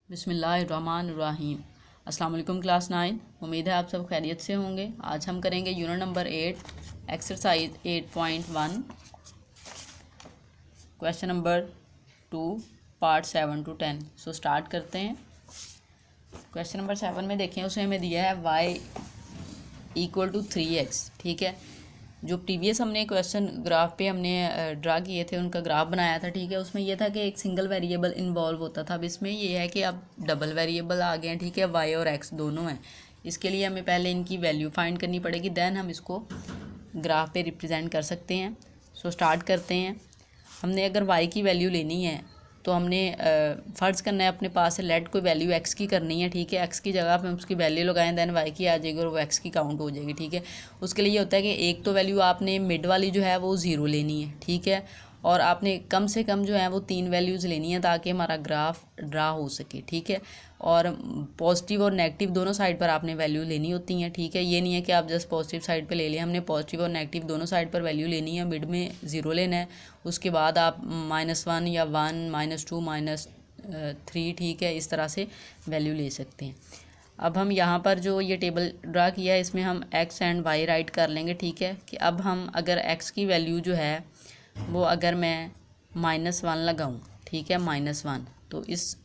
बिस्मिल्लाहिर्रहमानिर्रहीम। अस्सलाम वालेकुम क्लास 9। उम्मीद है आप सब खैरियत से होंगे। आज हम करेंगे unit number 8 exercise 8.1 question number 2 part 7 to 10। So start करते हैं। क्वेश्चन नंबर 7 में देखें, उसमें हमें दिया है y = 3x। ठीक है, जो प्रीवियस हमने क्वेश्चन ग्राफ पे हमने ड्रा किए थे, उनका ग्राफ बनाया था। ठीक है, उसमें यह था कि एक सिंगल वेरिएबल इन्वॉल्व होता था। अब इसमें ये है कि अब डबल वेरिएबल आ गए हैं। ठीक है, y और x दोनों हैं। इसके लिए हमें पहले इनकी वैल्यू फाइंड करनी पड़ेगी, देन हम इसको ग्राफ पे रिप्रेजेंट कर सकते हैं। सो स्टार्ट करते हैं। हमने अगर y की वैल्यू लेनी है तो हमने फ़र्ज़ करना है अपने पास से लेट कोई वैल्यू x की करनी है। ठीक है, x की जगह पे हम उसकी वैल्यू लगाएं, देन y की आ जाएगी और वो x की काउंट हो जाएगी। ठीक है, उसके लिए ये होता है कि एक तो वैल्यू आपने मिड वाली जो है वो 0 लेनी है। ठीक है, और आपने कम से कम जो है वो 3 वैल्यूज़ लेनी है ताकि हमारा ग्राफ ड्रा हो सके। ठीक है, और पॉजिटिव और नेगेटिव दोनों साइड पर आपने वैल्यू लेनी होती हैं। ठीक है, ये नहीं है कि आप जस्ट पॉजिटिव साइड पे ले लें, हमने पॉजिटिव और नेगेटिव दोनों साइड पर वैल्यू लेनी है। मिड में 0 लेना है, उसके बाद आप -1 या 1 -2 -3 ठीक है, इस तरह से वैल्यू ले सकते हैं। अब हम यहाँ पर जो ये टेबल ड्रा किया है, इसमें हम x एंड y राइट कर लेंगे। ठीक है, कि अब हम अगर x की वैल्यू जो है वो अगर मैं -1 लगाऊँ, ठीक है, -1, तो इस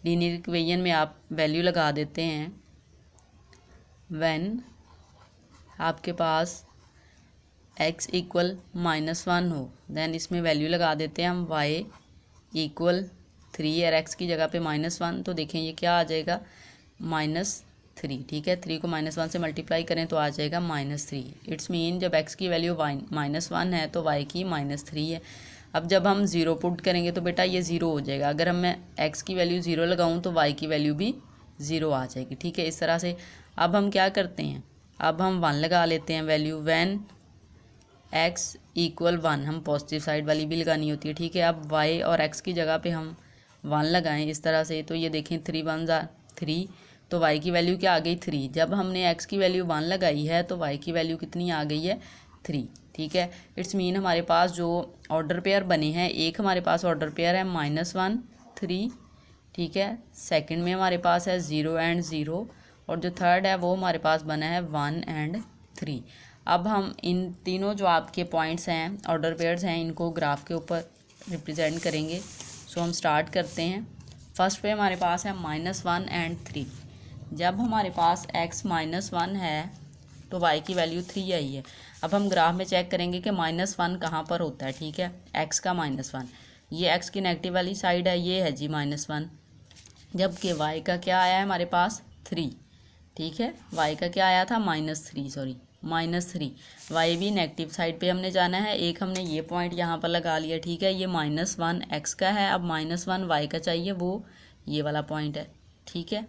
लीनियर इक्वेशन में आप वैल्यू लगा देते हैं। व्हेन आपके पास x = -1 हो, देन इसमें वैल्यू लगा देते हैं हम y = 3 और x की जगह पे -1, तो देखें ये क्या आ जाएगा, -3। ठीक है, 3 को -1 से मल्टीप्लाई करें तो आ जाएगा -3। इट्स मीन जब x की वैल्यू -1 है तो y की -3 है। अब जब हम 0 पुट करेंगे तो बेटा ये 0 हो जाएगा। अगर हम मैं x की वैल्यू 0 लगाऊं तो y की वैल्यू भी 0 आ जाएगी। ठीक है, इस तरह से अब हम क्या करते हैं, अब हम 1 लगा लेते हैं वैल्यू। व्हेन x = 1, हम पॉजिटिव साइड वाली भी लगानी होती है। ठीक है, अब y और x की जगह पे हम 1 लगाएं इस तरह से, तो ये देखें 3 1 = 3, तो y की वैल्यू क्या आ गई, 3। जब हमने x की वैल्यू 1 लगाई है तो y की वैल्यू कितनी आ गई है, 3। ठीक है, इट्स मीन हमारे पास जो ऑर्डर पेयर बने हैं, एक हमारे पास ऑर्डर पेयर है -1 3। ठीक है, सेकंड में हमारे पास है 0 एंड 0, और जो थर्ड है वो हमारे पास बना है 1 एंड 3। अब हम इन तीनों जो आपके पॉइंट्स हैं, ऑर्डर पेयर्स हैं, इनको ग्राफ के ऊपर रिप्रेजेंट करेंगे। सो हम स्टार्ट करते हैं। फर्स्ट पे हमारे पास है -1 एंड 3। जब हमारे पास x -1 है तो y की वैल्यू 3 आई है। अब हम ग्राफ में चेक करेंगे कि -1 कहाँ पर होता है। ठीक है, x का -1, ये x की नेगेटिव वाली साइड है, ये है जी -1, जबकि y का क्या आया है हमारे पास 3। ठीक है, y का क्या आया था, -3, y भी नेगेटिव साइड पे हमने जाना है। एक हमने ये पॉइंट यहाँ पर लगा लिया। ठीक है, ये -1 x का है, अब -1 y का चाहिए, वो ये वाला पॉइंट है। ठीक है,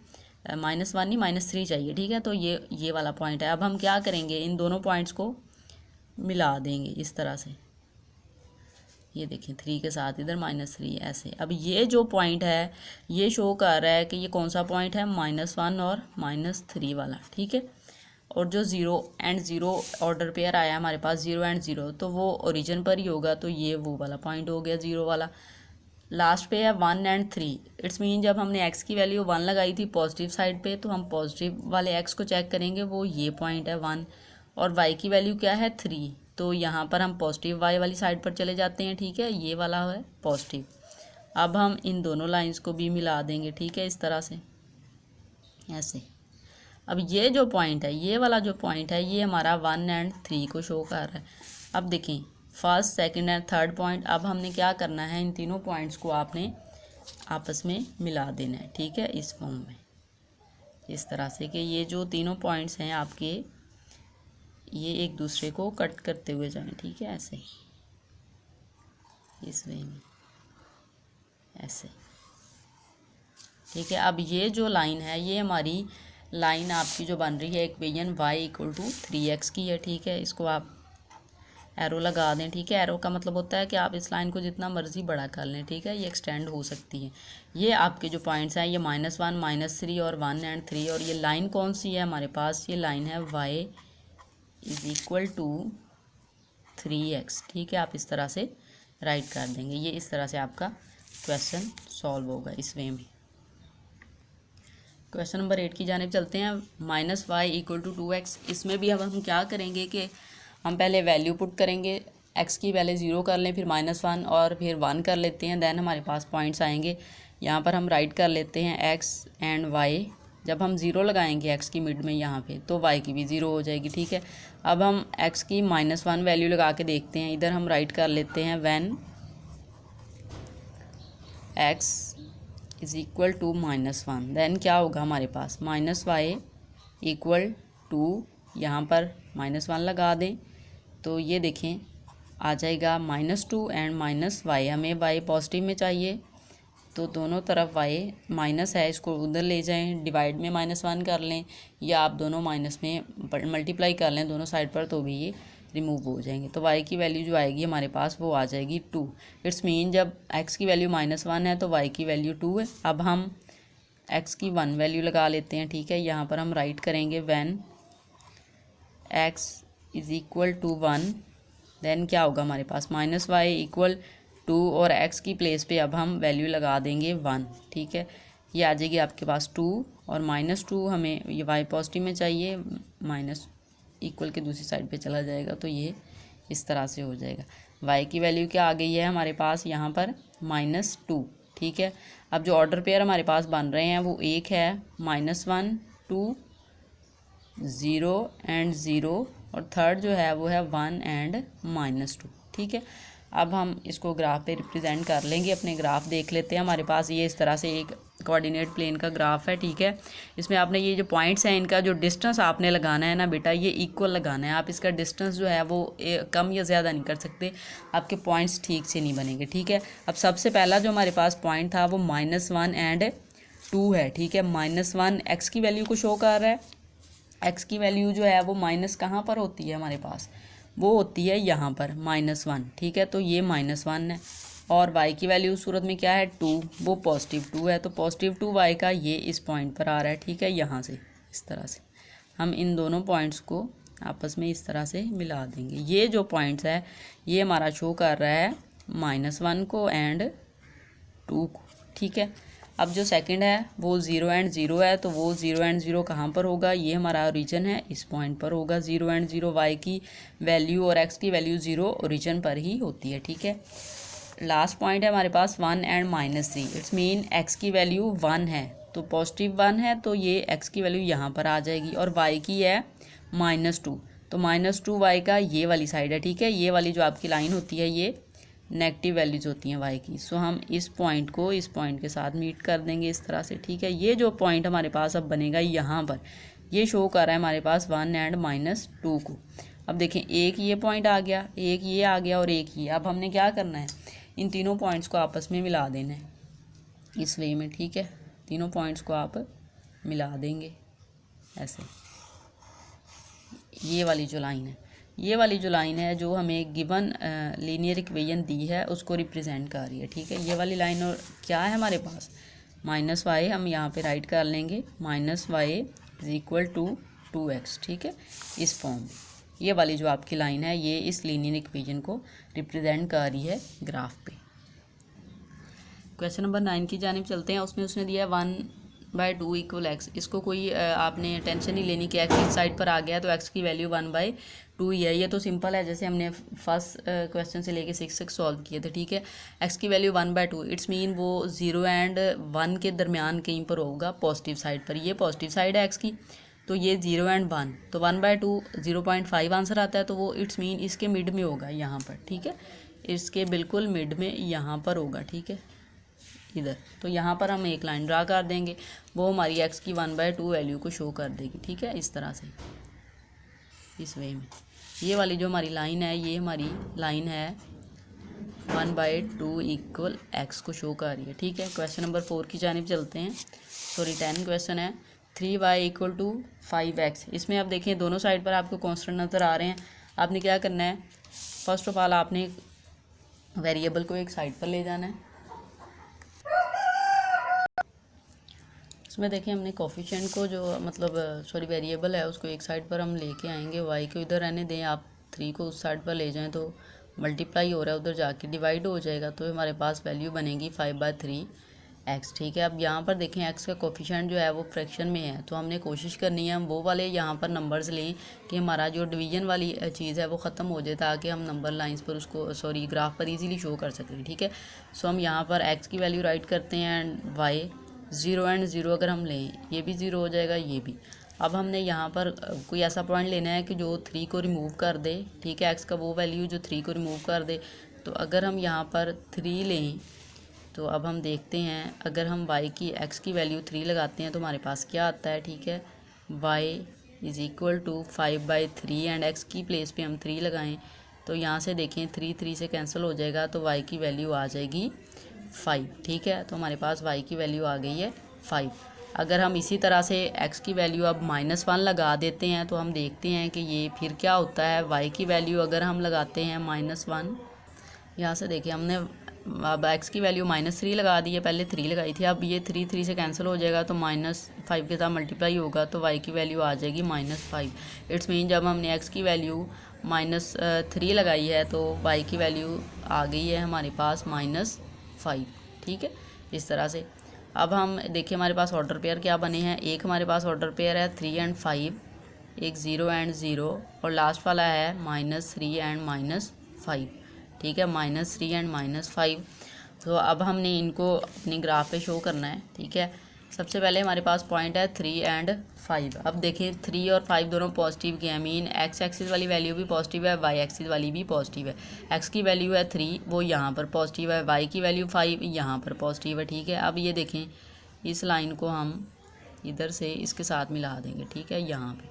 -1 नहीं -3 चाहिए। ठीक है, तो ये वाला पॉइंट है। अब हम क्या करेंगे, इन दोनों पॉइंट्स को मिला देंगे इस तरह से। ये देखें 3 के साथ इधर -3 ऐसे। अब ये जो पॉइंट है ये शो कर रहा है कि ये कौन सा पॉइंट है, -1 और -3 वाला। ठीक है, और जो 0 एंड 0 ऑर्डर पेयर आया हमारे पास, 0 एंड 0, तो वो ओरिजिन पर ही होगा, तो ये वो वाला पॉइंट हो गया 0 वाला। लास्ट पे है 1 एंड 3। इट्स मीन जब हमने x की वैल्यू 1 लगाई थी पॉजिटिव साइड पे, तो हम पॉजिटिव वाले x को चेक करेंगे, वो ये पॉइंट है 1, और y की वैल्यू क्या है 3, तो यहाँ पर हम पॉजिटिव y वाली साइड पर चले जाते हैं। ठीक है, ये वाला है पॉजिटिव। अब हम इन दोनों लाइंस को भी मिला देंगे। ठीक है, इस तरह से ऐसे। अब ये जो पॉइंट है, ये वाला जो पॉइंट है, ये हमारा 1 एंड 3 को शो कर रहा है। अब देखें first second and third point, अब हमने क्या करना है, इन तीनों पॉइंट्स को आपने आपस में मिला देना है। ठीक है, इस फॉर्म में, इस तरह से कि ये जो तीनों पॉइंट्स हैं आपके, ये एक दूसरे को कट करते हुए जाएं। ठीक है, ऐसे इस वे में ऐसे। ठीक है, अब ये जो लाइन है, ये हमारी लाइन आपकी जो बन रही है इक्वेशन y = 3x की है। ठीक है, इसको आप एरो लगा दें। ठीक है, एरो का मतलब होता है कि आप इस लाइन को जितना मर्जी बड़ा कर लें। ठीक है, ये एक्सटेंड हो सकती है। ये आपके जो पॉइंट्स हैं, ये -1 -3 और 1 एंड 3, और ये लाइन कौन सी है हमारे पास, ये लाइन है y = 3x। ठीक है, आप इस तरह से राइट कर देंगे। ये इस तरह से आपका क्वेश्चन सॉल्व होगा इस वे में। क्वेश्चन नंबर 8 की जानिब चलते हैं। -y = 2x। इसमें भी अब हम क्या करेंगे कि हम पहले वैल्यू पुट करेंगे, x की पहले 0 कर लें, फिर -1 और फिर 1 कर लेते हैं, देन हमारे पास पॉइंट्स आएंगे। यहाँ पर हम राइट कर लेते हैं x एंड y। जब हम 0 लगाएंगे x की मिड में यहाँ पे, तो y की भी 0 हो जाएगी, ठीक है। अब हम x की -1 वैल्यू लगा के देखते हैं। इधर हम राइट कर लेते हैं व्हेन x = -1, देन क्या होगा हमारे पास -y = यहाँ पर -1 लगा दें, तो ये देखें आ जाएगा -2 एंड -y। हमें y पॉजिटिव में चाहिए, तो दोनों तरफ y माइनस है, इसको उधर ले जाएं, डिवाइड में -1 कर लें, या आप दोनों माइनस में मल्टीप्लाई कर लें दोनों साइड पर, तो भी ये रिमूव हो जाएंगे। तो y की वैल्यू जो आएगी हमारे पास वो आ जाएगी 2। इट्स मीन जब x की वैल्यू -1 है तो y की वैल्यू 2 है। अब हम x की 1 वैल्यू लगा लेते हैं, ठीक है। यहाँ पर हम राइट करेंगे व्हेन x = 1, देन क्या होगा हमारे पास -y = 2 और x की प्लेस पे अब हम वैल्यू लगा देंगे 1, ठीक है। ये आ जाएगी आपके पास 2 और -2, हमें ये y पॉजिटिव में चाहिए, माइनस इक्वल के दूसरी साइड पे चला जाएगा, तो ये इस तरह से हो जाएगा। y की वैल्यू क्या आ गई है हमारे पास यहाँ पर -2, ठीक है। अब जो ऑर्डर पेयर हमारे पास बन रहे हैं वो एक है -1 2 0 एंड 0, और थर्ड जो है वो है 1 एंड -2, ठीक है। अब हम इसको ग्राफ पे रिप्रेजेंट कर लेंगे। अपने ग्राफ देख लेते हैं। हमारे पास ये इस तरह से एक कोऑर्डिनेट प्लेन का ग्राफ है, ठीक है। इसमें आपने ये जो पॉइंट्स हैं इनका जो डिस्टेंस आपने लगाना है ना बेटा, ये इक्वल लगाना है। आप इसका डिस्टेंस जो है वो कम या ज़्यादा नहीं कर सकते, आपके पॉइंट्स ठीक से नहीं बनेंगे, ठीक है। अब सबसे पहला जो हमारे पास पॉइंट था वो -1 एंड 2 है, ठीक है। -1 एक्स की वैल्यू को शो कर रहा है। एक्स की वैल्यू जो है वो माइनस कहाँ पर होती है हमारे पास, वो होती है यहाँ पर -1, ठीक है। तो ये -1 है, और y की वैल्यू उस सूरत में क्या है 2, वो +2 है, तो +2y का ये इस पॉइंट पर आ रहा है, ठीक है। यहाँ से इस तरह से हम इन दोनों पॉइंट्स को आपस में इस तरह से मिला देंगे। ये जो पॉइंट्स है ये हमारा शो कर रहा है -1 को एंड 2 को, ठीक है। अब जो सेकंड है वो 0 एंड 0 है, तो वो 0 एंड 0 कहाँ पर होगा, ये हमारा ओरिजिन है, इस पॉइंट पर होगा 0 एंड 0। y की वैल्यू और x की वैल्यू 0 ओरिजिन पर ही होती है, ठीक है। लास्ट पॉइंट है हमारे पास 1 एंड -3। इट्स मीन x की वैल्यू 1 है, तो +1 है, तो ये x की वैल्यू यहाँ पर आ जाएगी, और y की है -2, तो -2y का ये वाली साइड है, ठीक है। ये वाली जो आपकी लाइन होती है ये नेगेटिव वैल्यूज़ होती हैं y की। सो हम इस पॉइंट को इस पॉइंट के साथ मीट कर देंगे इस तरह से, ठीक है। ये जो पॉइंट हमारे पास अब बनेगा यहाँ पर, ये शो कर रहा है हमारे पास 1 एंड -2 को। अब देखें एक ये पॉइंट आ गया, एक ये आ गया और एक ये। अब हमने क्या करना है, इन तीनों पॉइंट्स को आपस में मिला देना है इस वे में, ठीक है। तीनों पॉइंट्स को आप मिला देंगे ऐसे। ये वाली जो लाइन है, ये वाली जो लाइन है जो हमें गिवन लीनियर इक्वेशन दी है उसको रिप्रेजेंट कर रही है, ठीक है। ये वाली लाइन और क्या है हमारे पास -y, हम यहाँ पे राइट कर लेंगे -y = 2x, ठीक है। इस फॉर्म में ये वाली जो आपकी लाइन है ये इस लीनियर इक्वेशन को रिप्रेजेंट कर रही है ग्राफ पे। क्वेश्चन नंबर 9 की जानिब चलते हैं। उसमें उसने दिया 1/2 = x। इसको कोई आपने टेंशन नहीं लेनी कि x इस साइड पर आ गया तो x की वैल्यू 1/2 ही है। ये तो सिंपल है, जैसे हमने फर्स्ट क्वेश्चन से लेके 6 तक सॉल्व किए थे, ठीक है। x की वैल्यू 1/2, इट्स मीन वो 0 एंड 1 के दरमियान कहीं पर होगा, पॉजिटिव साइड पर। ये पॉजिटिव साइड है x की, तो ये 0 एंड 1, तो 1/2 0.5 आंसर आता है, तो वो इट्स मीन इसके मिड में होगा यहाँ पर, ठीक है। इसके बिल्कुल मिड में यहाँ पर होगा, ठीक है, इधर। तो यहाँ पर हम एक लाइन ड्रा कर देंगे, वो हमारी x की 1/2 वैल्यू को शो कर देगी, ठीक है, इस तरह से, इस वे में। ये वाली जो हमारी लाइन है ये हमारी लाइन है 1/2 = x को शो कर रही है, ठीक है। क्वेश्चन नंबर 4 की जानिब चलते हैं। सॉरी 10 क्वेश्चन है। 3y = 5x। इसमें आप देखें दोनों साइड पर आपको कॉन्स्टेंट नज़र आ रहे हैं। आपने क्या करना है, फर्स्ट ऑफ ऑल आपने वेरिएबल को एक साइड पर ले जाना है। इसमें देखें हमने कोफिशिएंट को जो मतलब वेरिएबल है उसको एक साइड पर हम लेके आएंगे, y को इधर रहने दें, आप 3 को उस साइड पर ले जाएं तो मल्टीप्लाई हो रहा है, उधर जाके डिवाइड हो जाएगा, तो हमारे पास वैल्यू बनेगी 5/3 एक्स, ठीक है। अब यहाँ पर देखें एक्स का कोफिशिएंट जो है वो फ्रैक्शन में है, तो हमने कोशिश करनी है हम वो वाले यहाँ पर नंबर्स लें कि हमारा जो डिवीजन वाली चीज़ है वो ख़त्म हो जाए, ताकि हम नंबर लाइंस पर उसको ग्राफ पर इजीली शो कर सकें, ठीक है। सो हम यहाँ पर एक्स की वैल्यू राइट करते हैं एंड वाई 0 एंड 0 अगर हम लें, ये भी 0 हो जाएगा, ये भी। अब हमने यहाँ पर कोई ऐसा पॉइंट लेना है कि जो 3 को रिमूव कर दे, ठीक है, एक्स का वो वैल्यू जो 3 को रिमूव कर दे। तो अगर हम यहाँ पर 3 लें, तो अब हम देखते हैं अगर हम y की x की वैल्यू 3 लगाते हैं तो हमारे पास क्या आता है, ठीक है। y is equal to 5/3 and x की प्लेस पे हम 3 लगाएं तो यहाँ से देखें 3 से कैंसिल हो जाएगा, तो y की वैल्यू आ जाएगी 5, ठीक है। तो हमारे पास y की वैल्यू आ गई है 5। अगर हम इसी तरह से x की वैल्यू अब -1 लगा देते हैं तो हम देखते हैं कि ये फिर क्या होता है। y की वैल्यू अगर हम लगाते हैं -1, यहाँ से देखिए हमने अब x की वैल्यू -3 लगा दी है, पहले 3 लगाई थी, अब ये 3 से कैंसिल हो जाएगा तो -5 के साथ मल्टीप्लाई होगा तो y की वैल्यू आ जाएगी -5। इट्स मीन जब हमने x की वैल्यू -3 लगाई है तो y की वैल्यू आ गई है हमारे पास -5, ठीक है, इस तरह से। अब हम देखिए हमारे पास ऑर्डर पेयर क्या बने हैं। एक हमारे पास ऑर्डर पेयर है 3 एंड 5, एक 0 एंड 0 और लास्ट वाला है -3 एंड -5, ठीक है, -3 एंड -5। तो अब हमने इनको अपने ग्राफ पे शो करना है, ठीक है। सबसे पहले हमारे पास पॉइंट है 3 एंड 5। अब देखें 3 और 5 दोनों पॉजिटिव के हैं, मीन एक्स एक्सिस वाली वैल्यू भी पॉजिटिव है, वाई एक्सिस वाली भी पॉजिटिव है। एक्स की वैल्यू है 3, वो यहाँ पर पॉजिटिव है, वाई की वैल्यू 5 यहाँ पर पॉजिटिव है, ठीक है। अब ये देखें इस लाइन को हम इधर से इसके साथ मिला देंगे, ठीक है। यहाँ पर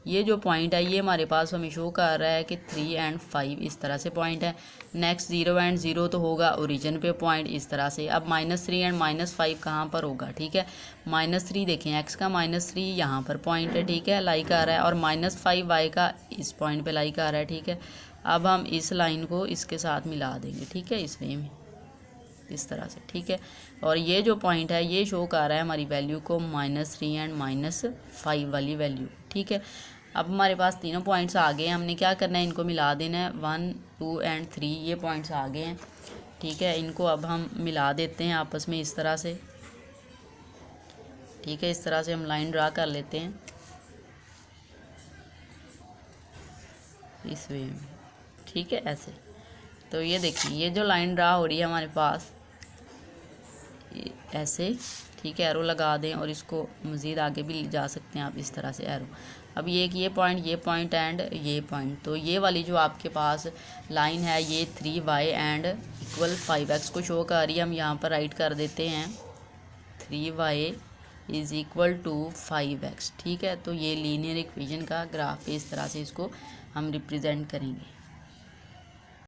ये जो पॉइंट है ये हमारे पास हमें शो कर रहा है कि 3 एंड 5 इस तरह से पॉइंट है। नेक्स्ट 0 एंड 0 तो होगा ओरिजिन पे पॉइंट इस तरह से। अब -3 एंड -5 कहाँ पर होगा, ठीक है। -3 देखें एक्स का -3 यहाँ पर पॉइंट है, ठीक है, लाइक आ रहा है, और -5 वाई का इस पॉइंट पे लाइक आ रहा है, ठीक है। अब हम इस लाइन को इसके साथ मिला देंगे, ठीक है, इस वे में इस तरह से, ठीक है। और ये जो पॉइंट है ये शो कर रहा है हमारी वैल्यू को -3 एंड -5 वाली वैल्यू, ठीक है। अब हमारे पास तीनों पॉइंट्स आ गए हैं, हमने क्या करना है इनको मिला देना है। 1, 2 एंड 3 ये पॉइंट्स आ गए हैं, ठीक है। इनको अब हम मिला देते हैं आपस में इस तरह से, ठीक है। इस तरह से हम लाइन ड्रा कर लेते हैं इस वे में, ठीक है, ऐसे। तो ये देखिए ये जो लाइन ड्रा हो रही है हमारे पास ऐसे, ठीक है, एरो लगा दें और इसको मज़ीद आगे भी जा सकते हैं आप इस तरह से एरो। अब ये पॉइंट एंड ये पॉइंट, तो ये वाली जो आपके पास लाइन है ये 3y एंड इक्वल 5x को शो कर रही है। हम यहाँ पर राइट कर देते हैं 3y is equal to 5x, ठीक है। तो ये लीनियर इक्वेशन का ग्राफ है, इस तरह से इसको हम रिप्रेजेंट करेंगे।